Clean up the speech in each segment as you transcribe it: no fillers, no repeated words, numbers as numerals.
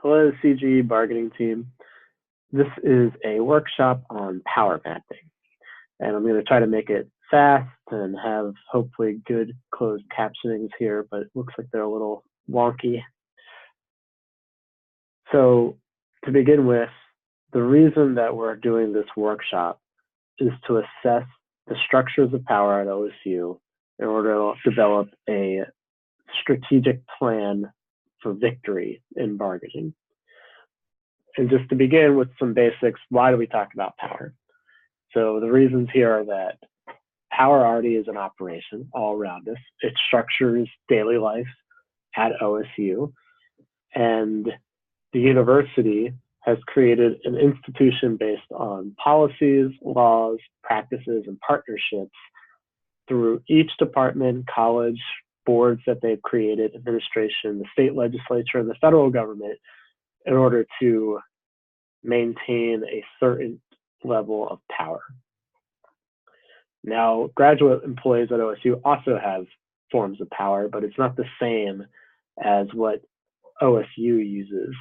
Hello, CGE bargaining team. This is a workshop on power mapping, and I'm going to try to make it fast and have hopefully good closed captionings here, but it looks like they're a little wonky. So to begin with, the reason that we're doing this workshop is to assess the structures of power at OSU in order to develop a strategic plan for victory in bargaining. And just to begin with some basics, why do we talk about power? So the reasons here are that power already is an operation all around us. It structures daily life at OSU. And the university has created an institution based on policies, laws, practices, and partnerships through each department, college, boards that they've created, administration, the state legislature, and the federal government in order to maintain a certain level of power. Now, graduate employees at OSU also have forms of power, but it's not the same as what OSU uses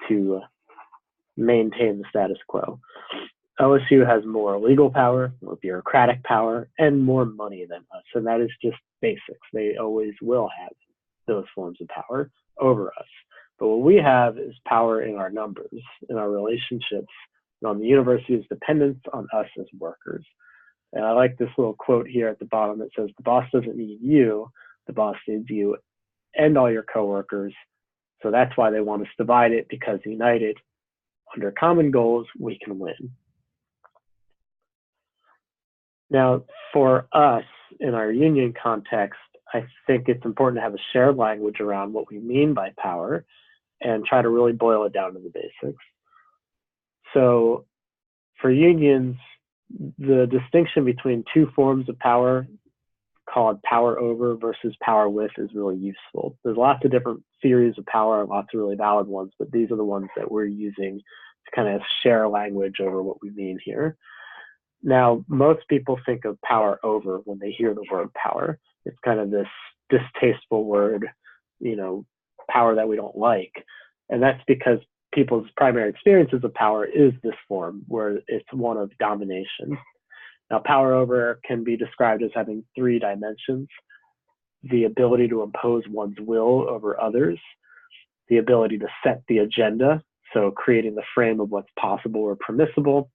to maintain the status quo. OSU has more legal power, more bureaucratic power, and more money than us, and that is just basics. They always will have those forms of power over us. But what we have is power in our numbers, in our relationships, and on the university's dependence on us as workers. And I like this little quote here at the bottom that says, "The boss doesn't need you, the boss needs you and all your coworkers. So that's why they want us divided, because united under common goals, we can win." Now, for us in our union context, I think it's important to have a shared language around what we mean by power and try to really boil it down to the basics. So for unions, the distinction between two forms of power called power over versus power with is really useful. There's lots of different theories of power, lots of really valid ones, but these are the ones that we're using to kind of share language over what we mean here. Now, most people think of power over when they hear the word power. It's kind of this distasteful word, power that we don't like. And that's because people's primary experiences of power is this form where it's one of domination. Now, power over can be described as having three dimensions: the ability to impose one's will over others, the ability to set the agenda, so creating the frame of what's possible or permissible,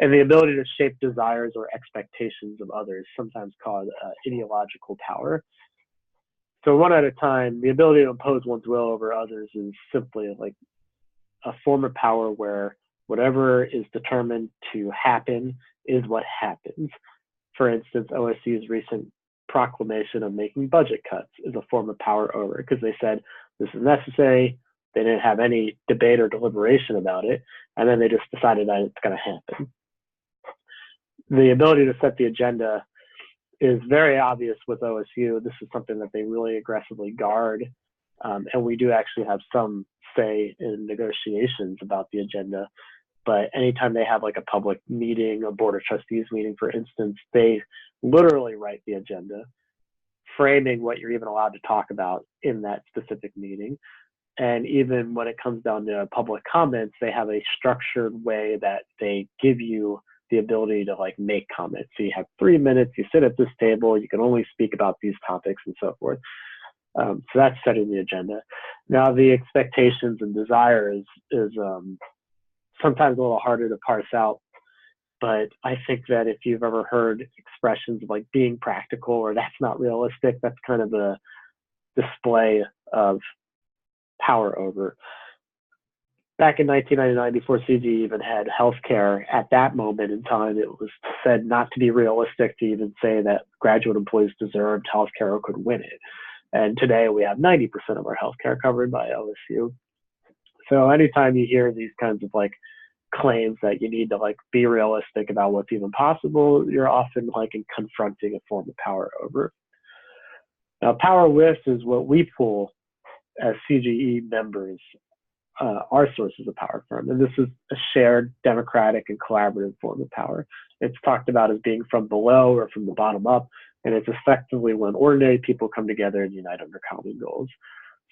and the ability to shape desires or expectations of others, sometimes called ideological power. So one at a time, the ability to impose one's will over others is simply like a form of power where whatever is determined to happen is what happens. For instance, OSU's recent proclamation of making budget cuts is a form of power over, because they said this is necessary. They didn't have any debate or deliberation about it, and then they just decided that it's going to happen. The ability to set the agenda is very obvious with OSU. This is something that they really aggressively guard, and we do actually have some say in negotiations about the agenda. But anytime they have like a public meeting, a board of trustees meeting, for instance, they literally write the agenda, framing what you're even allowed to talk about in that specific meeting. And even when it comes down to public comments, they have a structured way that they give you the ability to make comments. So you have 3 minutes, you sit at this table, you can only speak about these topics and so forth. So that's setting the agenda. Now the expectations and desire is sometimes a little harder to parse out, but I think that if you've ever heard expressions of being practical or that's not realistic, that's kind of a display of power over. Back in 1999, before CG even had healthcare, at that moment in time, it was said not to be realistic to even say that graduate employees deserved healthcare or could win it. And today we have 90% of our healthcare covered by OSU. So anytime you hear these kinds of claims that you need to be realistic about what's even possible, you're often confronting a form of power over. Now, power with is what we pull as CGE members, our sources of power from. And this is a shared democratic and collaborative form of power. It's talked about as being from below or from the bottom up, and it's effectively when ordinary people come together and unite under common goals.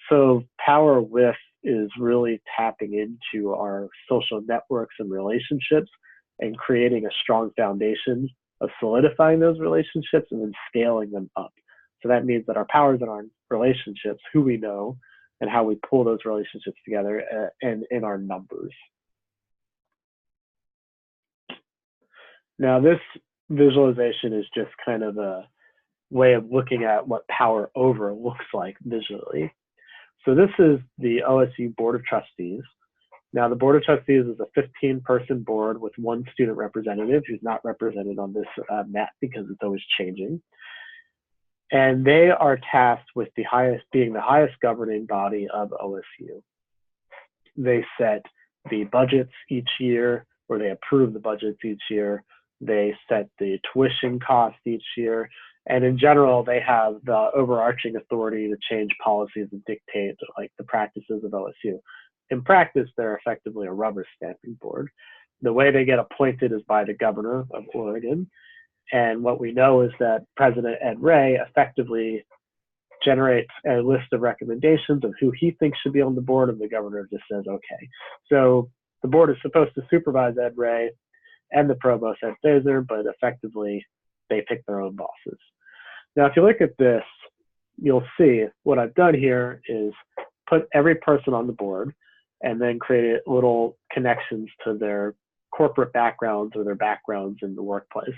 So power with is really tapping into our social networks and relationships and creating a strong foundation of solidifying those relationships and then scaling them up. So that means that our power is in our relationships, who we know, and how we pull those relationships together, and in our numbers. Now, this visualization is just kind of a way of looking at what power over looks like visually. So this is the OSU Board of Trustees. Now, the Board of Trustees is a 15-person board with one student representative who's not represented on this map because it's always changing. And they are tasked with being the highest governing body of OSU. They set the budgets each year, or they approve the budgets each year. They set the tuition cost each year. And in general, they have the overarching authority to change policies and dictate like the practices of OSU. In practice, they're effectively a rubber stamping board. The way they get appointed is by the governor of Oregon. And what we know is that President Ed Ray effectively generates a list of recommendations of who he thinks should be on the board, and the governor just says, okay. So the board is supposed to supervise Ed Ray and the provost, Ed Fazer, but effectively they pick their own bosses. Now, if you look at this, you'll see what I've done here is put every person on the board and then created little connections to their corporate backgrounds or their backgrounds in the workplace.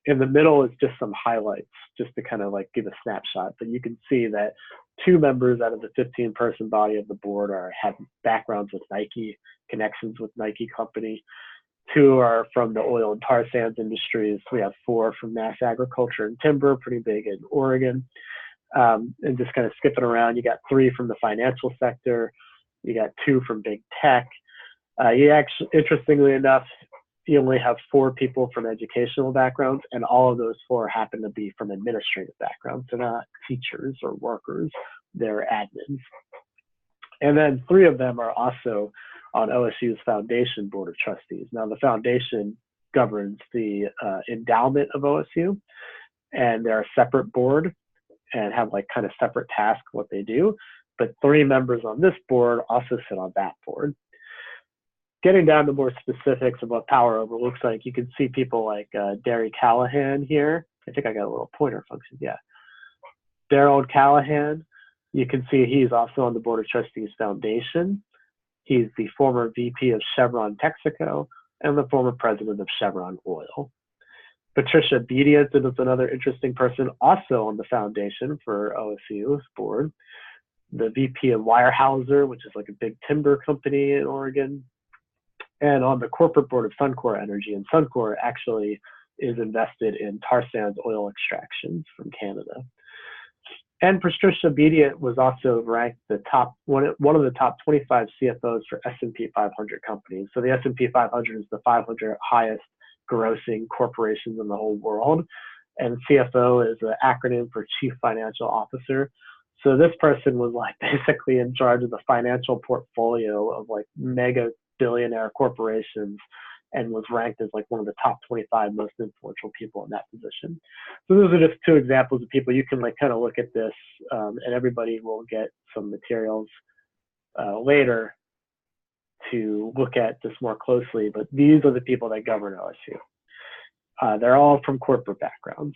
In the middle is just some highlights, just to kind of like give a snapshot. But you can see that 2 members out of the 15-person body of the board have backgrounds with Nike, connections with Nike company. 2 are from the oil and tar sands industries. We have 4 from mass agriculture and timber, pretty big in Oregon. And just kind of skipping around, you got 3 from the financial sector. You got 2 from big tech. You actually, interestingly enough, you only have 4 people from educational backgrounds, and all of those 4 happen to be from administrative backgrounds. They're not teachers or workers, they're admins. And then 3 of them are also on OSU's Foundation Board of Trustees. Now, the foundation governs the endowment of OSU, and they're a separate board and have like kind of separate tasks what they do. But 3 members on this board also sit on that board. Getting down to more specifics of what power over looks like, you can see people like Derry Callahan here. I think I got a little pointer function, yeah. Daryl Callahan, you can see he's also on the Board of Trustees Foundation. He's the former VP of Chevron Texaco and the former president of Chevron Oil. Patricia Obedient is another interesting person, also on the foundation for OSU's board. The VP of Weyerhaeuser, which is like a big timber company in Oregon. And on the corporate board of Suncor Energy, and Suncor actually is invested in tar sands oil extractions from Canada. And Patricia Obedient was also ranked the top one of the top 25 CFOs for S&P 500 companies. So the S&P 500 is the 500 highest grossing corporations in the whole world, and CFO is an acronym for Chief Financial Officer. So this person was like basically in charge of the financial portfolio of like mega billionaire corporations and was ranked as like one of the top 25 most influential people in that position. So those are just 2 examples of people. You can like kind of look at this and everybody will get some materials later to look at this more closely, but these are the people that govern OSU. They're all from corporate backgrounds.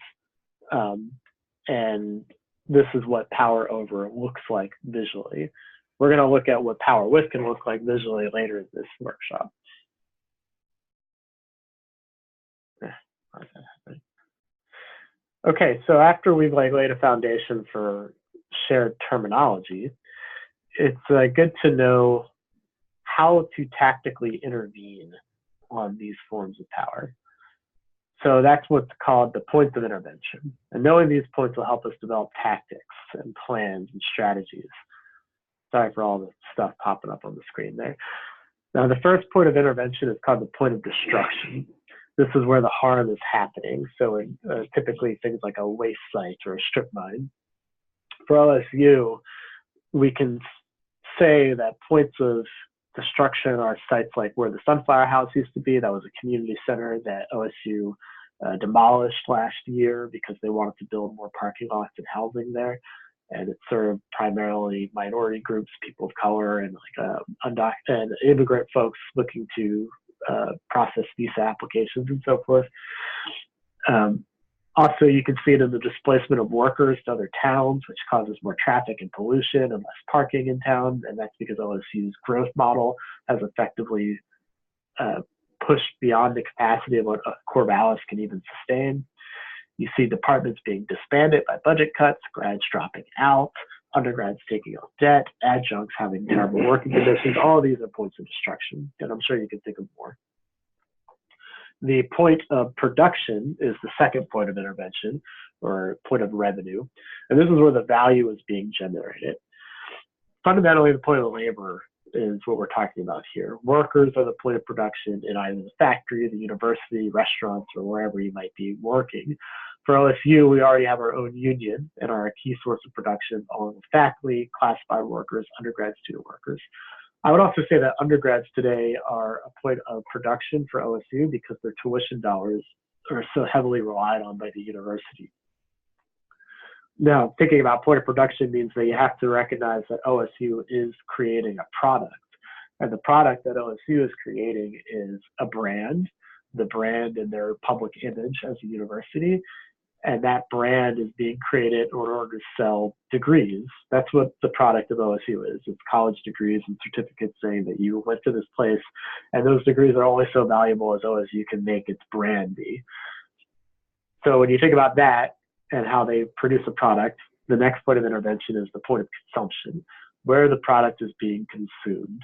And this is what power over looks like visually. We're going to look at what power with can look like visually later in this workshop. Okay, so after we've like laid a foundation for shared terminology, it's good to know how to tactically intervene on these forms of power. So that's what's called the points of intervention. And knowing these points will help us develop tactics and plans and strategies. Sorry for all the stuff popping up on the screen there. Now, the first point of intervention is called the point of destruction. This is where the harm is happening. So typically things like a waste site or a strip mine. For OSU, we can say that points of destruction are sites like where the Sunflower House used to be. That was a community center that OSU demolished last year because they wanted to build more parking lots and housing there. and it served primarily minority groups, people of color, and and immigrant folks looking to process visa applications and so forth. Also, you can see it in the displacement of workers to other towns, which causes more traffic and pollution and less parking in town. And that's because OSU's growth model has effectively pushed beyond the capacity of what Corvallis can even sustain. You see departments being disbanded by budget cuts, grads dropping out, undergrads taking on debt, adjuncts having terrible working conditions. All of these are points of destruction, and I'm sure you can think of more. The point of production is the second point of intervention, or point of revenue. And this is where the value is being generated. Fundamentally, the point of labor is what we're talking about here. Workers are the point of production in either the factory, the university, restaurants, or wherever you might be working. For OSU, we already have our own union and are a key source of production along with faculty, classified workers, undergrad student workers. I would also say that undergrads today are a point of production for OSU because their tuition dollars are so heavily relied on by the university. Now, thinking about point of production means that you have to recognize that OSU is creating a product. And the product that OSU is creating is a brand, the brand and their public image as a university. And that brand is being created in order to sell degrees. That's what the product of OSU is. It's college degrees and certificates saying that you went to this place, and those degrees are only so valuable as OSU can make its brand be. So when you think about that and how they produce a product, the next point of intervention is the point of consumption, where the product is being consumed.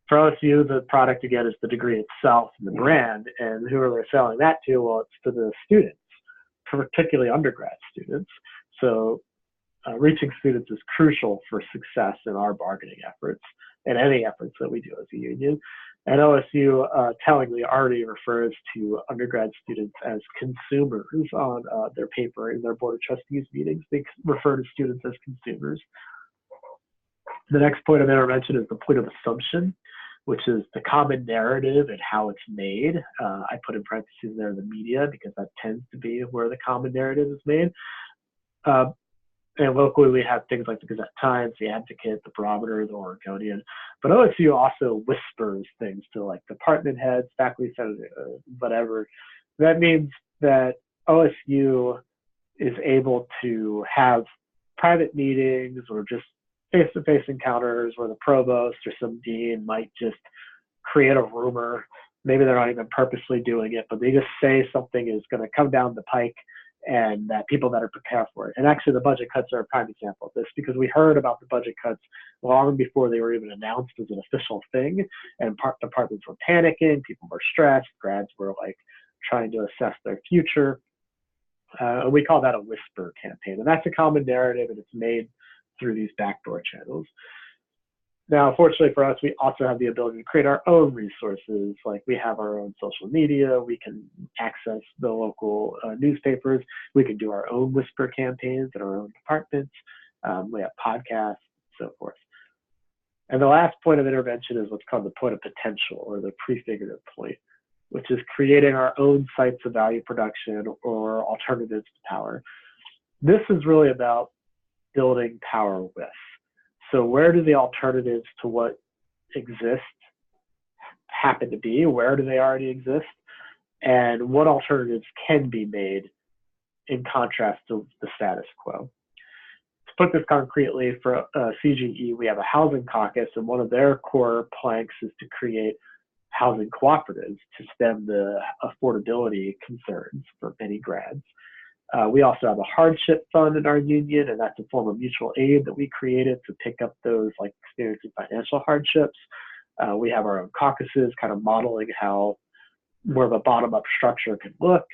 For OSU, the product, again, is the degree itself and the brand, and who are they selling that to? Well, it's to the students, particularly undergrad students. So reaching students is crucial for success in our bargaining efforts and any efforts that we do as a union. And OSU tellingly already refers to undergrad students as consumers on their paper in their Board of Trustees meetings. They refer to students as consumers. The next point of intervention is the point of assumption, which is the common narrative and how it's made. I put in parentheses there the media because that tends to be where the common narrative is made. And locally, we have things like the Gazette-Times, the Advocate, the Barometer, the Oregonian. But OSU also whispers things to like department heads, faculty senators, whatever. That means that OSU is able to have private meetings or just face-to-face encounters where the provost or some dean might just create a rumor. Maybe they're not even purposely doing it, but they just say something is going to come down the pike and that people better prepare for it. And actually the budget cuts are a prime example of this because we heard about the budget cuts long before they were even announced as an official thing. And departments were panicking, people were stressed, grads were like trying to assess their future. And we call that a whisper campaign. And that's a common narrative, and it's made through these backdoor channels. Now, fortunately for us, we also have the ability to create our own resources. Like we have our own social media, we can access the local newspapers, we can do our own whisper campaigns in our own departments, we have podcasts, and so forth. And the last point of intervention is what's called the point of potential, or the prefigurative point, which is creating our own sites of value production or alternatives to power. This is really about building power with. So where do the alternatives to what exists happen to be? Where do they already exist? And what alternatives can be made in contrast to the status quo? To put this concretely, for CGE, we have a housing caucus, and one of their core planks is to create housing cooperatives to stem the affordability concerns for many grads. We also have a hardship fund in our union, and that's a form of mutual aid that we created to pick up those like experiencing financial hardships. We have our own caucuses, kind of modeling how more of a bottom-up structure can look.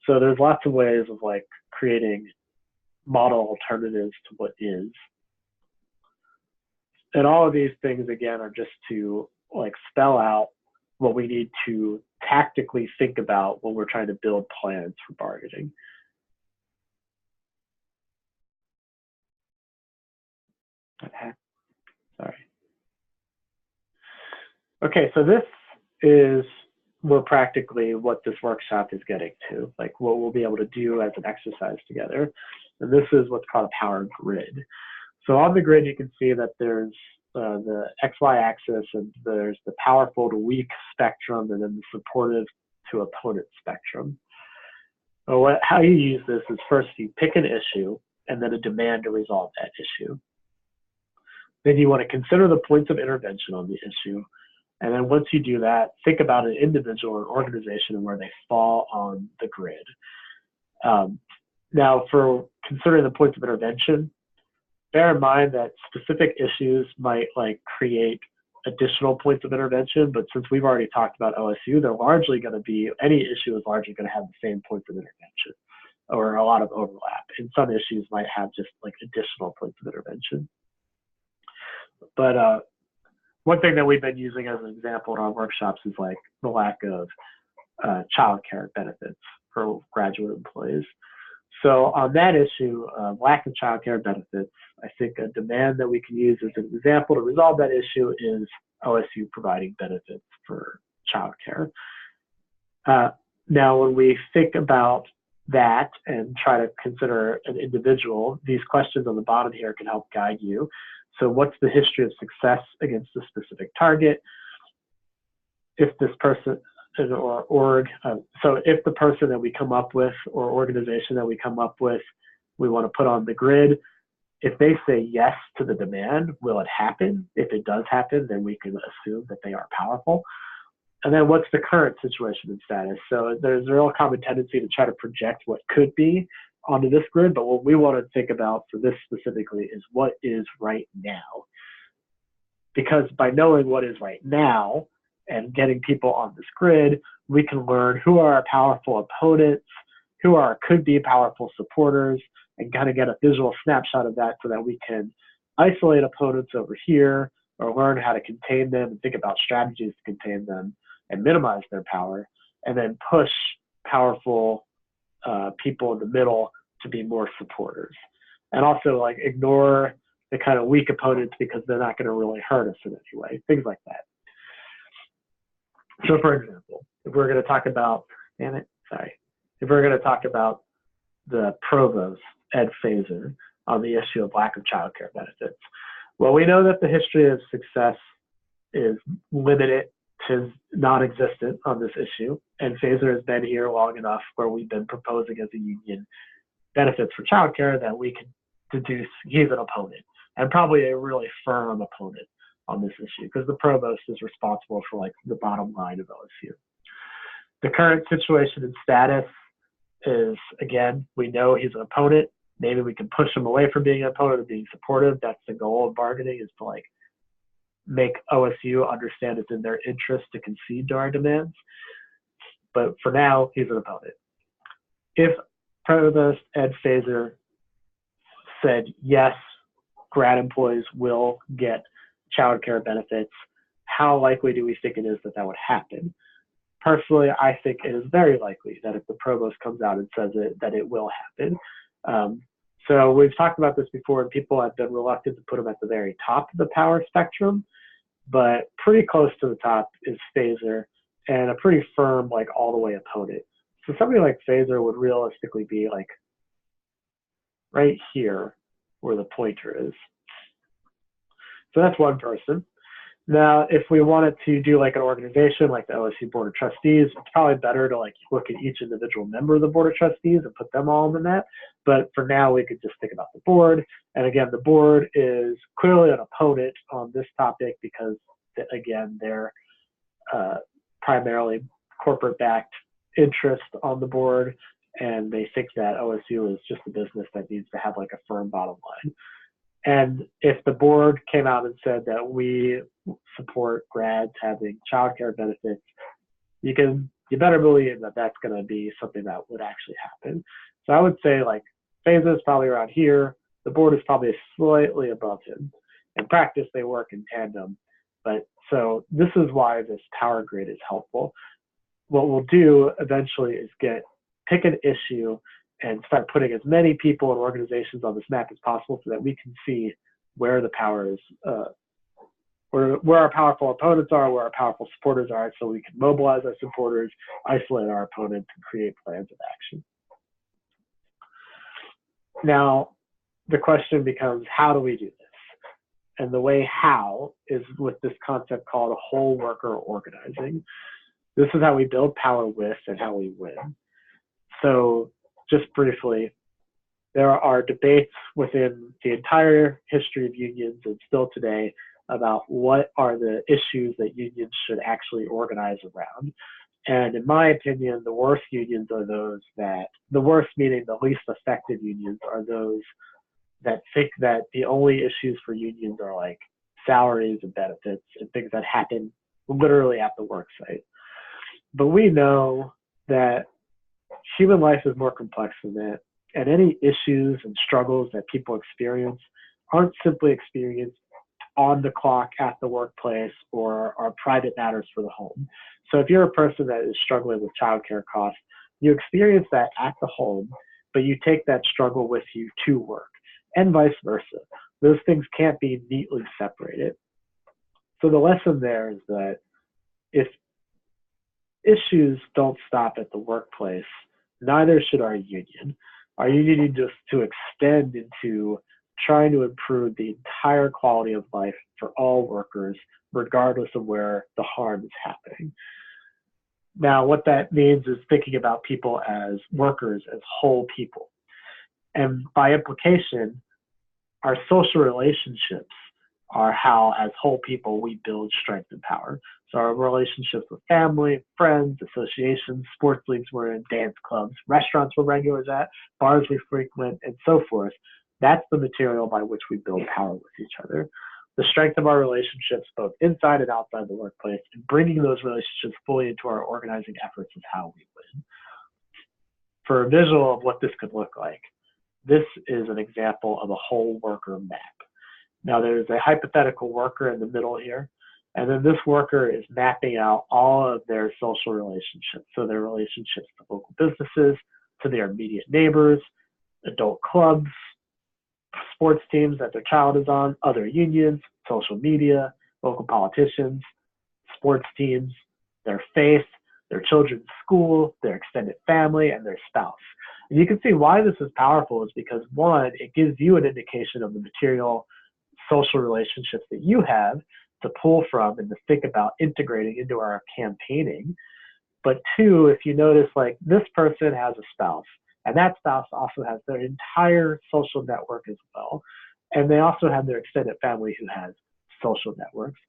So there's lots of ways of like creating model alternatives to what is. And all of these things, again, are just to like spell out what we need to tactically think about when we're trying to build plans for bargaining. Sorry. Okay, so this is more practically what this workshop is getting to, like what we'll be able to do as an exercise together. And this is what's called a power grid. So on the grid, you can see that there's the XY axis, and there's the powerful to weak spectrum, and then the supportive to opponent spectrum. So how you use this is first you pick an issue and then a demand to resolve that issue. Then you want to consider the points of intervention on the issue. And then once you do that, think about an individual or organization and where they fall on the grid. Now, for considering the points of intervention, bear in mind that specific issues might create additional points of intervention, but since we've already talked about OSU, they're largely going to be, any issue is largely going to have the same points of intervention or a lot of overlap. And some issues might have just additional points of intervention. But one thing that we've been using as an example in our workshops is the lack of child care benefits for graduate employees. So on that issue, lack of child care benefits, I think a demand that we can use as an example to resolve that issue is OSU providing benefits for child care. Now, when we think about that and try to consider an individual, these questions on the bottom here can help guide you. So what's the history of success against a specific target? If this person or org, so if the person that we come up with or organization that we come up with, we want to put on the grid, if they say yes to the demand, will it happen? If it does happen, then we can assume that they are powerful. And then what's the current situation and status? So there's a real common tendency to try to project what could be onto this grid, but what we want to think about for this specifically is what is right now. Because by knowing what is right now and getting people on this grid, we can learn who are our powerful opponents, who are could be powerful supporters, and kind of get a visual snapshot of that so that we can isolate opponents over here or learn how to contain them and think about strategies to contain them and minimize their power, and then push powerful people in the middle to be more supporters. And also ignore the kind of weak opponents because they're not going to really hurt us in any way, things like that. So for example, if we're going to talk about, if we're going to talk about the provost, Ed Fazer, on the issue of lack of child care benefits, well, we know that the history of success is limited to non-existent on this issue, and Fazer has been here long enough where we've been proposing as a union benefits for child care that we can deduce he's an opponent, and probably a really firm opponent on this issue, because the provost is responsible for the bottom line of OSU. The current situation and status is, again, we know he's an opponent. Maybe we can push him away from being an opponent and being supportive. That's the goal of bargaining, is to make OSU understand it's in their interest to concede to our demands. But for now, he's an opponent. If Provost Ed Fazer said, yes, grad employees will get child care benefits, how likely do we think it is that that would happen? Personally, I think it is very likely that if the provost comes out and says it, that it will happen. So we've talked about this before, and people have been reluctant to put him at the very top of the power spectrum, but pretty close to the top is Fazer, and a pretty firm, all the way opponent. So somebody like Fazer would realistically be right here where the pointer is. So that's one person. Now, if we wanted to do an organization like the OSU Board of Trustees, it's probably better to look at each individual member of the Board of Trustees and put them all on the map. But for now, we could just think about the board. And again, the board is clearly an opponent on this topic because, again, they're primarily corporate-backed interest on the board, and they think that OSU is just a business that needs to have a firm bottom line. And if the board came out and said that we support grads having childcare benefits, you better believe that that's going to be something that would actually happen. So I would say Fazer is probably around here. The board is probably slightly above him. In practice, they work in tandem. But so this is why this power grid is helpful. What we'll do eventually is pick an issue and start putting as many people and organizations on this map as possible so that we can see where the power is, where our powerful opponents are, where our powerful supporters are, so we can mobilize our supporters, isolate our opponents, and create plans of action. Now, the question becomes, how do we do this? And the way how is with this concept called whole worker organizing. This is how we build power with and how we win. So just briefly, there are debates within the entire history of unions and still today about what are the issues that unions should actually organize around. And in my opinion, the worst unions are those that, the worst meaning the least effective unions, are those that think that the only issues for unions are like salaries and benefits and things that happen literally at the work site. But we know that human life is more complex than that, and any issues and struggles that people experience aren't simply experienced on the clock at the workplace or are private matters for the home. So if you're a person that is struggling with childcare costs, you experience that at the home, but you take that struggle with you to work, and vice versa. Those things can't be neatly separated. So the lesson there is that if issues don't stop at the workplace, neither should our union. Our union needs to extend into trying to improve the entire quality of life for all workers, regardless of where the harm is happening. Now, what that means is thinking about people as workers, as whole people. And by implication, our social relationships are how, as whole people, we build strength and power. So our relationships with family, friends, associations, sports leagues we're in, dance clubs, restaurants we're regulars at, bars we frequent, and so forth. That's the material by which we build power with each other. The strength of our relationships, both inside and outside the workplace, and bringing those relationships fully into our organizing efforts is how we win. For a visual of what this could look like, this is an example of a whole worker map. Now there's a hypothetical worker in the middle here, and then this worker is mapping out all of their social relationships. So their relationships to local businesses, to their immediate neighbors, adult clubs, sports teams that their child is on, other unions, social media, local politicians, sports teams, their faith, their children's school, their extended family, and their spouse. And you can see why this is powerful is because, one, it gives you an indication of the material social relationships that you have to pull from and to think about integrating into our campaigning. But two, if you notice, like, this person has a spouse, and that spouse also has their entire social network as well. And they also have their extended family who has social networks.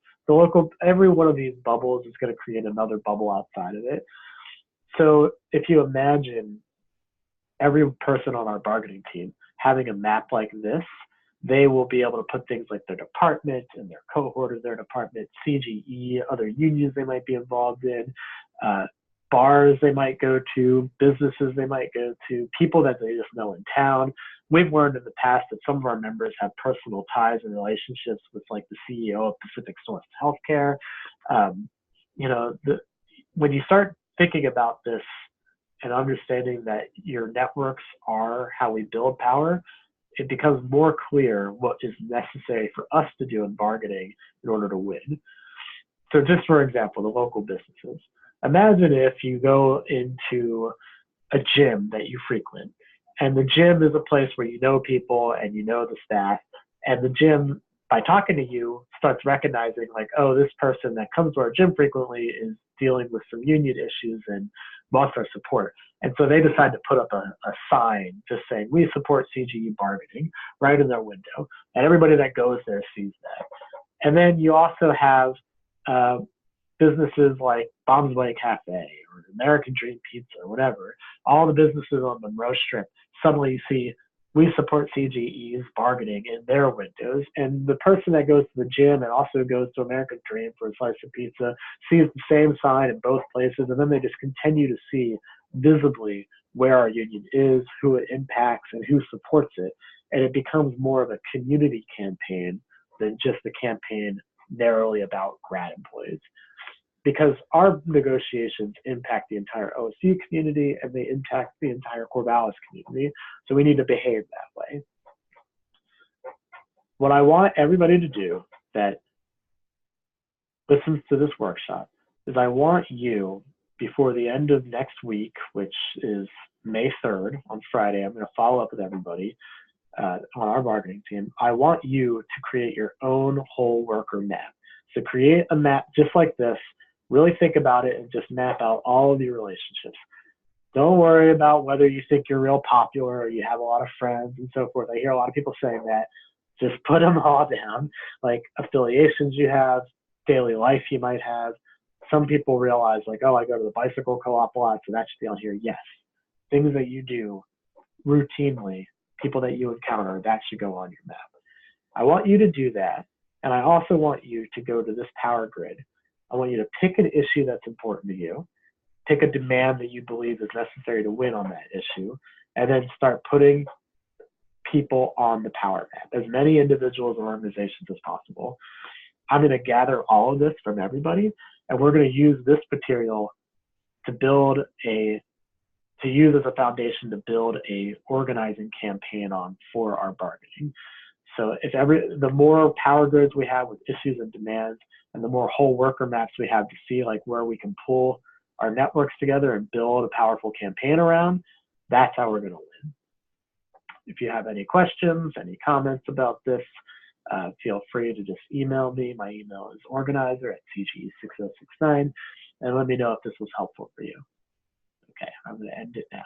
Every one of these bubbles is going to create another bubble outside of it. So if you imagine every person on our bargaining team having a map like this, they will be able to put things like their department and their cohort of their department, CGE, other unions they might be involved in, bars they might go to, businesses they might go to, people that they just know in town. We've learned in the past that some of our members have personal ties and relationships with, like, the CEO of Pacific Source Healthcare. When you start thinking about this and understanding that your networks are how we build power, it becomes more clear what is necessary for us to do in bargaining in order to win. So just for example, the local businesses. Imagine if you go into a gym that you frequent, and the gym is a place where you know people and you know the staff, and the gym, by talking to you, starts recognizing, like, oh, this person that comes to our gym frequently is dealing with some union issues and wants our support. And so they decide to put up a sign just saying, we support CGE bargaining, right in their window. And everybody that goes there sees that. And then you also have businesses like Bombs Way Cafe or American Dream Pizza or whatever. All the businesses on Monroe Strip, suddenly you see, we support CGE's bargaining in their windows. And the person that goes to the gym and also goes to American Dream for a slice of pizza sees the same sign in both places. And then they just continue to see visibly where our union is, who it impacts, and who supports it. And it becomes more of a community campaign than just a campaign narrowly about grad employees. Because our negotiations impact the entire OSU community and they impact the entire Corvallis community. So we need to behave that way. What I want everybody to do that listens to this workshop is I want you, before the end of next week, which is May 3rd on Friday, I'm going to follow up with everybody. on our bargaining team, I want you to create your own whole worker map. So create a map just like this, really think about it and just map out all of your relationships. Don't worry about whether you think you're real popular or you have a lot of friends and so forth. I hear a lot of people saying that. Just put them all down, like affiliations you have, daily life you might have. Some people realize like, oh, I go to the bicycle co-op a lot, so that should be on here. Yes. Things that you do routinely, people that you encounter, that should go on your map. I want you to do that. And I also want you to go to this power grid. I want you to pick an issue that's important to you, pick a demand that you believe is necessary to win on that issue, and then start putting people on the power map, as many individuals and organizations as possible. I'm going to gather all of this from everybody, and we're going to use this material to use as a foundation to build a organizing campaign on for our bargaining. So the more power grids we have with issues and demands, and the more whole worker maps we have to see like where we can pull our networks together and build a powerful campaign around, that's how we're going to win. If you have any questions, any comments about this, feel free to just email me. My email is organizer@cge6069, and let me know if this was helpful for you. Okay, I'm going to end it now.